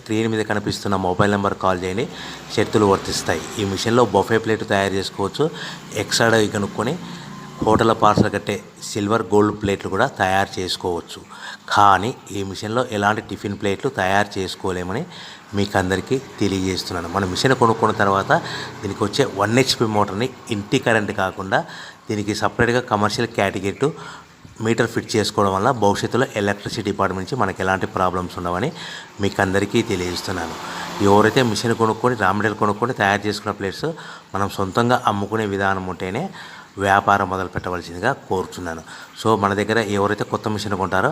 Screen మీద కనిపిస్తున్న mobile number call చేయండి, షరతులు వర్తిస్తాయి. ఈ మిషన్లో బొఫే ప్లేట్ తయారు చేసుకోవచ్చు. ఎక్స్ట్రా డై కనుక్కొని హోటల్ పార్సల్ కట్టే సిల్వర్ గోల్డ్ ప్లేట్లు కూడా తయారు చేసుకోవచ్చు. కానీ ఈ మిషన్లో ఎలాంటి టిఫిన్ ప్లేట్లు తయారు చేసుకోలేమని మీకు అందరికీ తెలియజేస్తున్నాను. మన మిషన్ కొనుక్కున్న తర్వాత దీనికి వచ్చే 1 HP మోటార్ని ఇంటి కరెంట్ కాకుండా దీనికి సపరేట్గా కమర్షియల్ కేటగిరీ మీటర్ ఫిట్ చేసుకోవడం వల్ల భవిష్యత్తులో ఎలక్ట్రిసిటీ డిపార్ట్మెంట్ నుంచి మనకి ఎలాంటి ప్రాబ్లమ్స్ ఉండవని మీకు అందరికీ తెలియజేస్తున్నాను. ఎవరైతే మిషన్ కొనుక్కొని రా మెటీరియల్ కొనుక్కొని తయారు చేసుకున్న ప్లేట్స్ మనం సొంతంగా అమ్ముకునే విధానం ఉంటేనే వ్యాపారం మొదలు పెట్టవలసిందిగా కోరుచున్నాను. సో మన దగ్గర ఎవరైతే కొత్త మిషన్ కొంటారో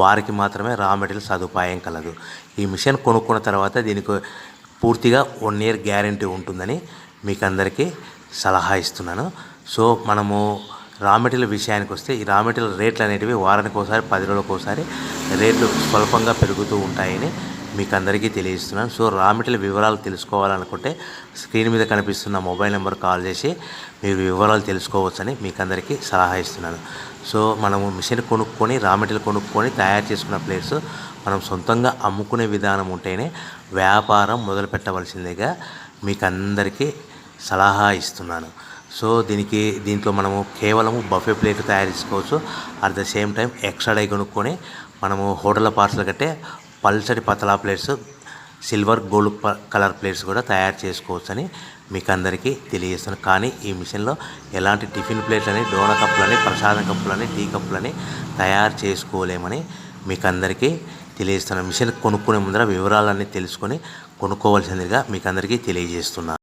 వారికి మాత్రమే రా మెటీరియల్ సదుపాయం కలదు. ఈ మిషన్ కొనుక్కున్న తర్వాత దీనికి పూర్తిగా 1 year గ్యారంటీ ఉంటుందని మీకు అందరికీ సలహా ఇస్తున్నాను. సో మనము రా మెటీరియల్ విషయానికి వస్తే ఈ రా మెటీరియల్ రేట్లు అనేటివి వారానికి ఒకసారి 10 రోజులకు ఒకసారి రేట్లు స్వల్పంగా పెరుగుతూ ఉంటాయని మీకు అందరికీ తెలియజేస్తున్నాను. సో రా మెటీరియల్ వివరాలు తెలుసుకోవాలనుకుంటే స్క్రీన్ మీద కనిపిస్తున్న మొబైల్ నెంబర్ కాల్ చేసి మీరు వివరాలు తెలుసుకోవచ్చని మీకు అందరికీ సలహా ఇస్తున్నాను. సో మనము మిషన్ కొనుక్కొని రా మెటీరియల్ కొనుక్కొని తయారు చేసుకున్న ప్లేట్స్ మనం సొంతంగా అమ్ముకునే విధానం ఉంటేనే వ్యాపారం మొదలు పెట్టవలసిందిగా మీకు అందరికీ సలహా ఇస్తున్నాను. సో దీంట్లో మనము కేవలము బఫే ప్లేట్ తయారు చేసుకోవచ్చు. At the same time extra die కొనుక్కొని మనము హోటల్ పార్సల్ కట్టే పల్చటి పతలా plates silver gold colour plates కూడా తయారు చేసుకోవచ్చని మీకు అందరికీ తెలియజేస్తాను. కానీ ఈ మిషన్లో ఎలాంటి టిఫిన్ ప్లేట్లని, డోనా కప్పులని, ప్రసాదం కప్పులని, టీ కప్పులని తయారు చేసుకోలేమని మీకు అందరికీ తెలియజేస్తున్నాను. మిషన్ కొనుక్కునే ముందర వివరాలన్నీ తెలుసుకొని కొనుక్కోవాల్సిందిగా మీకు అందరికీ తెలియజేస్తున్నాను.